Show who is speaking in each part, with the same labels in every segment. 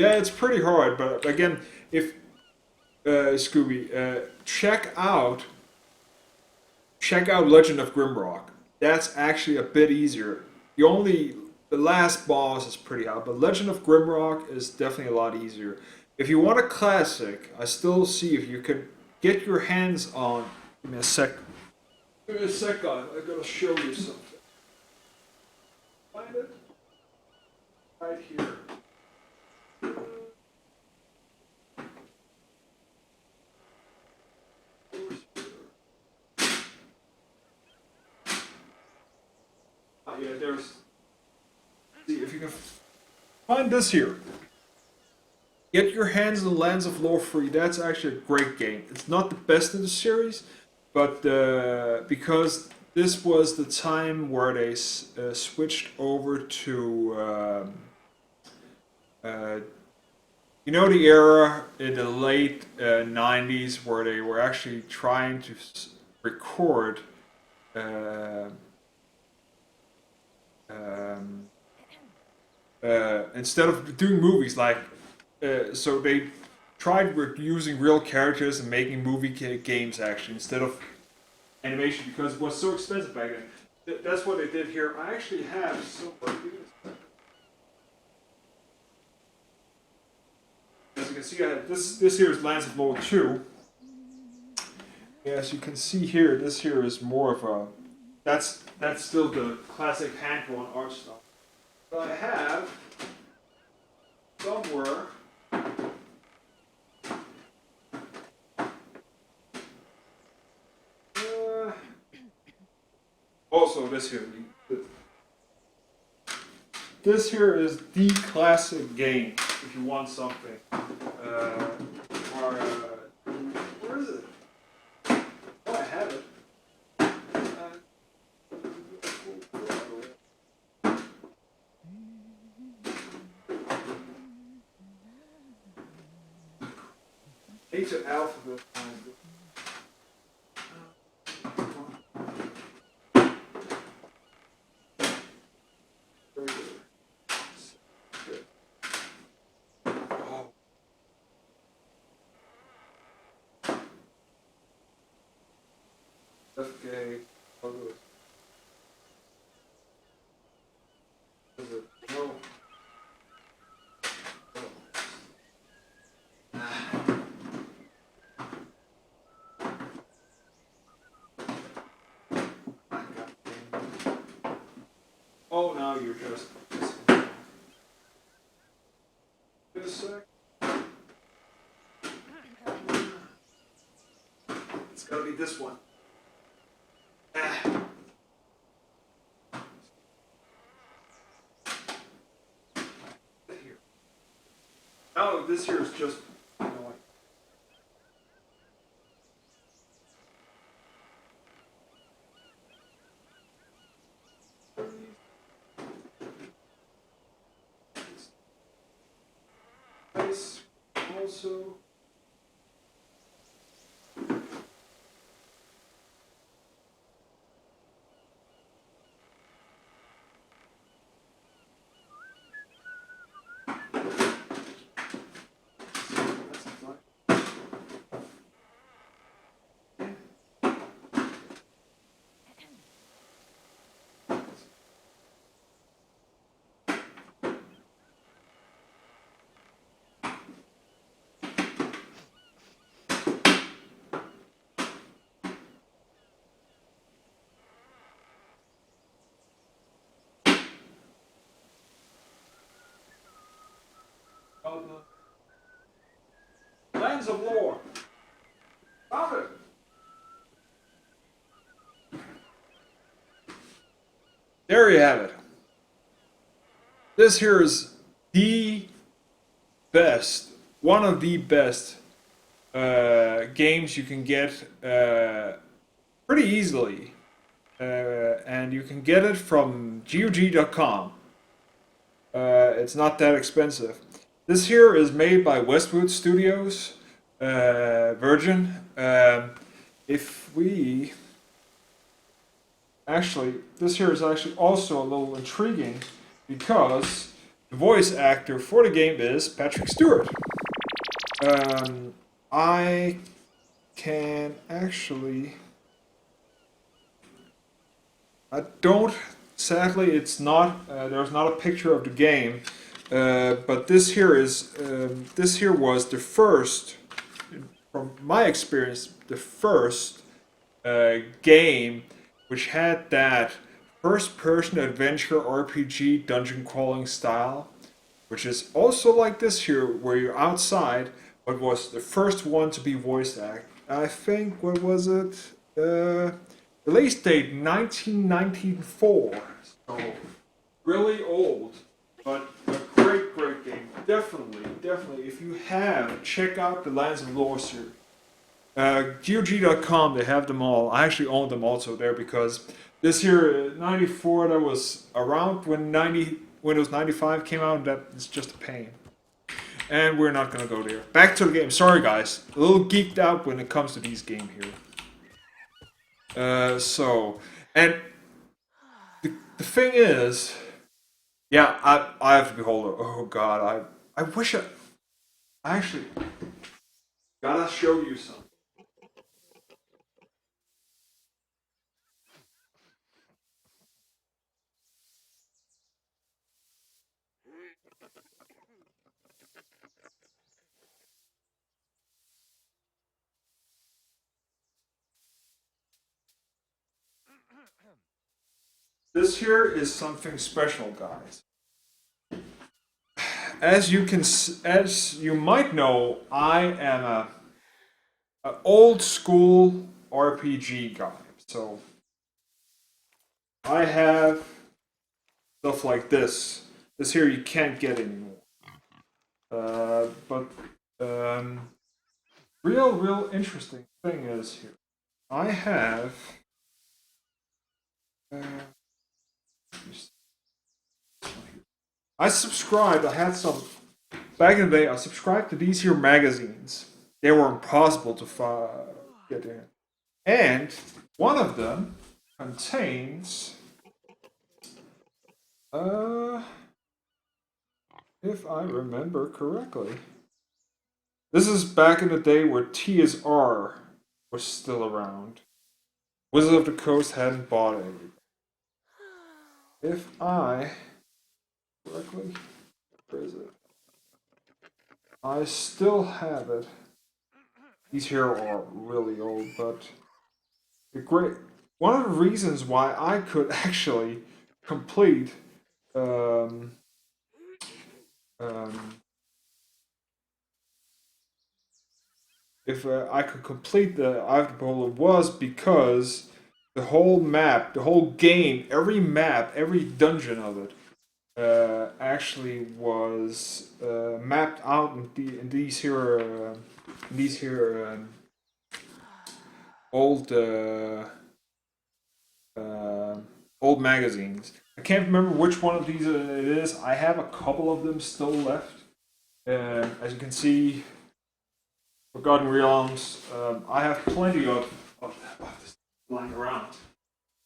Speaker 1: Yeah, it's pretty hard, but again, if Scooby, check out Legend of Grimrock. That's actually a bit easier. The last boss is pretty hard, but Legend of Grimrock is definitely a lot easier. If you want a classic, I still see if you can get your hands on. Give me a sec. Give me a sec, guys. I gotta show you something. Find it right here. Yeah, there's. See if you can find this here. Get your hands on Lands of Lore Free. That's actually a great game. It's not the best in the series, but because this was the time where they switched over to, uh, the era in the late 90s where they were actually trying to record. Uh, um, Instead of doing movies so they tried with using real characters and making movie games actually instead of animation because it was so expensive back then. That's what they did here. I actually have somewhere. As you can see, I have this here is Lands of Lore 2. As you can see here, this here is more of a that's still the classic hand-drawn art style. But I have somewhere. Also, this here. This here is the classic game. If you want something, where is it? Oh, I have it. H to alphabet. Okay. No. Oh, now you're just. Just a sec. It's gotta be this one. Here. Oh, this here is just. Nice. Also. Lands of Lore. Found it. There you have it. This here is the best, one of the best games you can get pretty easily. And you can get it from GOG.com. It's not that expensive. This here is made by Westwood Studios, Virgin. If we actually, this here is actually also a little intriguing because The voice actor for the game is Patrick Stewart. I can actually. I don't. Sadly, it's not. There's not a picture of the game, but this here was the first, from my experience, the first game which had that first-person adventure RPG dungeon crawling style, which is also like this here, where you're outside, but was the first one to be voice act. I think, what was it? Release date 1994. So, really old, but a great, great game. Definitely, definitely. If you have, check out the Lands of Lore series. GOG.com, they have them all. I actually own them also there because this here, 94, that was around when Windows 95 came out, that is just a pain. And we're not gonna go there. Back to the game. Sorry guys, a little geeked out when it comes to these games here. And the thing is, yeah, I have to be Beholder. Oh god, I wish I actually gotta show you something. This here is something special, guys. As you might know, I am a old school RPG guy. So I have stuff like this. This here you can't get anymore. But real interesting thing is here. I have. Uh, I subscribed. I had some back in the day. I subscribed to these here magazines. They were impossible to get in, and one of them contains. If I remember correctly, this is back in the day where TSR was still around. Wizard of the Coast hadn't bought it. If I correctly, where is it? I still have it. These here are really old, but the great one of the reasons why I could actually complete um, um, if I could complete the Eye of the Beholder was because the whole map, the whole game, every map, every dungeon of it actually was mapped out in these here old uh, old magazines. I can't remember which one of these it is. I have a couple of them still left. As you can see, Forgotten Realms. I have plenty of this lying around.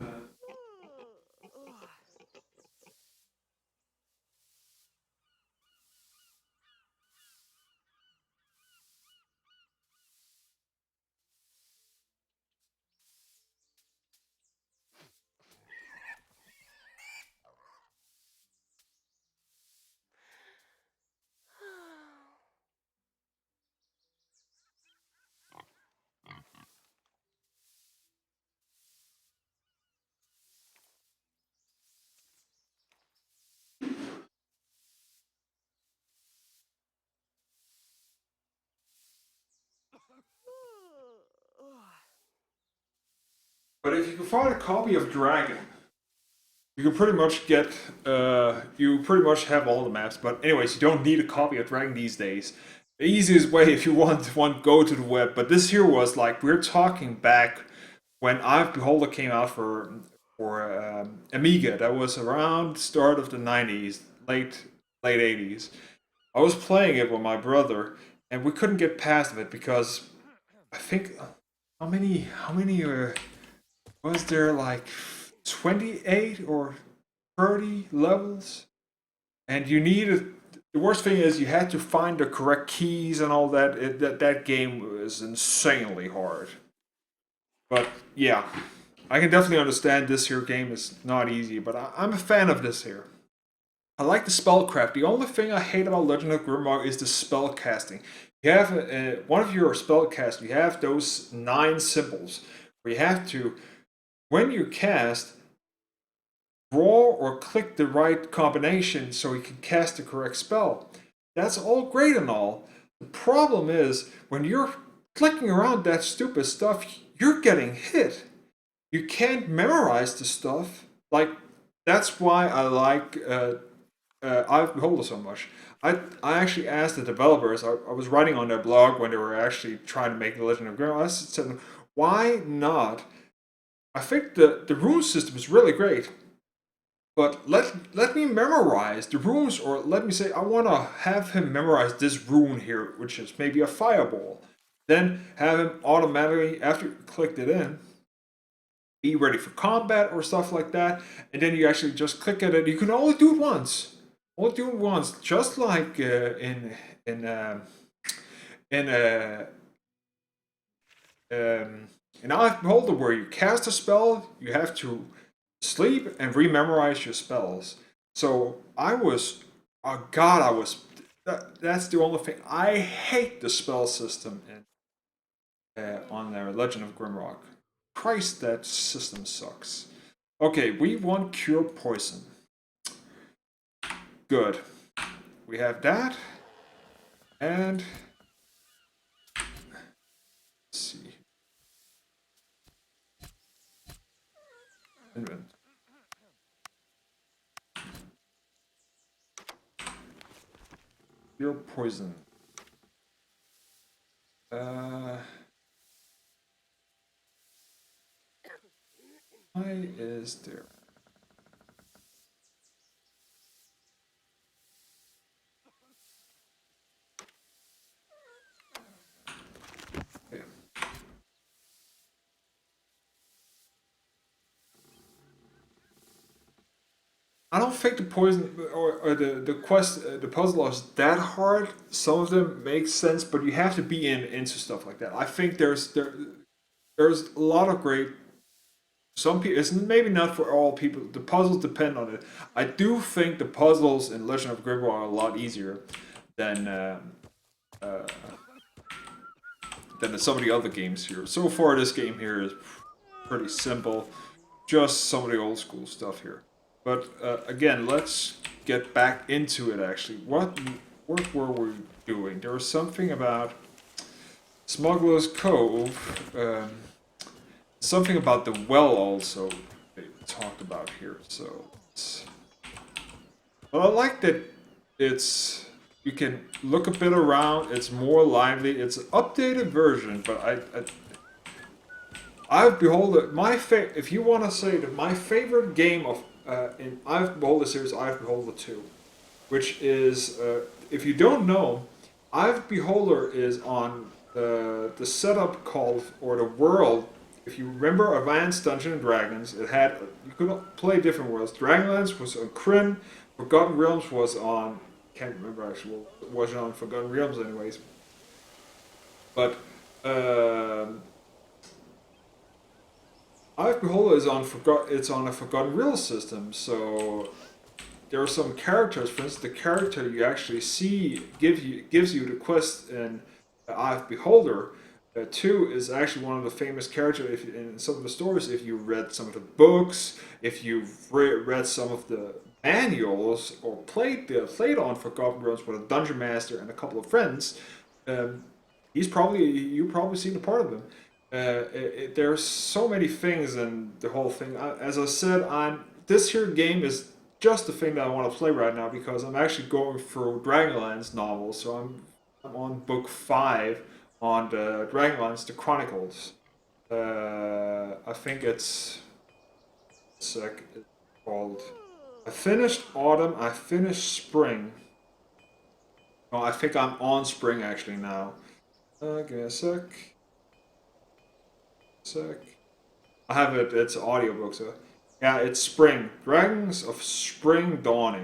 Speaker 1: Uh, but if you can find a copy of Dragon, you can pretty much get. You pretty much have all the maps. But anyways, you don't need a copy of Dragon these days. The easiest way, if you want, go to the web. But this here was like we're talking back when Eye of Beholder came out for Amiga. That was around the start of the '90s, late '80s. I was playing it with my brother, and we couldn't get past it because I think how many was there like 28 or 30 levels? and you needed. The worst thing is you had to find the correct keys and all that. That game was insanely hard. But yeah, I can definitely understand this here game is not easy, but I'm a fan of this here. I like the spellcraft. The only thing I hate about Legend of Grimrock is the spell casting. You have one of your spell casts. You have those 9 symbols where you have to, when you cast, draw or click the right combination so you can cast the correct spell. That's all great and all. The problem is when you're clicking around that stupid stuff, you're getting hit. You can't memorize the stuff. Like that's why I like I've Beholder so much. I actually asked the developers. I was writing on their blog when they were actually trying to make the Legend of Grimrock. I said, to them, why not? I think the rune system is really great, but let me memorize the runes, or let me say I want to have him memorize this rune here, which is maybe a fireball. Then have him automatically after you clicked it in, be ready for combat or stuff like that, and then you actually just click at it. You can only do it once. Only do it once, just like in in uh, um, in Eye Beholder, where you cast a spell, you have to sleep and rememorize your spells. So I was, oh god, I was. That's the only thing. I hate the spell system on their Legend of Grimrock. Christ, that system sucks. Okay, we want cure poison. Good. We have that. And let's see. Invent. Cure poison. Why is there? Okay. I don't think the poison or the quest the puzzle is that hard. Some of them make sense, but you have to be into stuff like that. I think there's a lot of great. Some people it's maybe not for all people. The puzzles depend on it. I do think the puzzles in Legend of Grimrock are a lot easier than uh, than some of the other games here. So far, this game here is pretty simple. Just some of the old school stuff here. But again, let's get back into it. Actually, what were we doing? There was something about Smuggler's Cove. Something about the well also they talked about here. So, but I like that it's you can look a bit around. It's more lively. It's an updated version, but I've Beholder. If you want to say that my favorite game of in I've Beholder series, I've Beholder 2, which is if you don't know, I've Beholder is on the setup called or the world. If you remember Advanced Dungeons and Dragons, it had you could play different worlds. Dragonlance was on Kryn, Forgotten Realms was on can't remember actually what was on Forgotten Realms anyways. But I've Beholder is it's on a Forgotten Realms system, so there are some characters. For instance, the character you actually see gives you the quest in I've Beholder. 2 is actually one of the famous characters in some of the stories. If you read some of the books, if you've read some of the manuals, or played on Forgotten Realms with a dungeon master and a couple of friends, um, you've probably seen a part of him. There's so many things in the whole thing. As I said, this here game is just the thing that I want to play right now because I'm actually going through Dragonlance novels. So I'm on book 5 on the Dragonlance, the Chronicles. I think it's called. I finished autumn. I finished spring. Oh, I think I'm on spring actually now. Give me a sec. I have it. It's an audiobook, so yeah, it's spring. Dragons of Spring Dawning.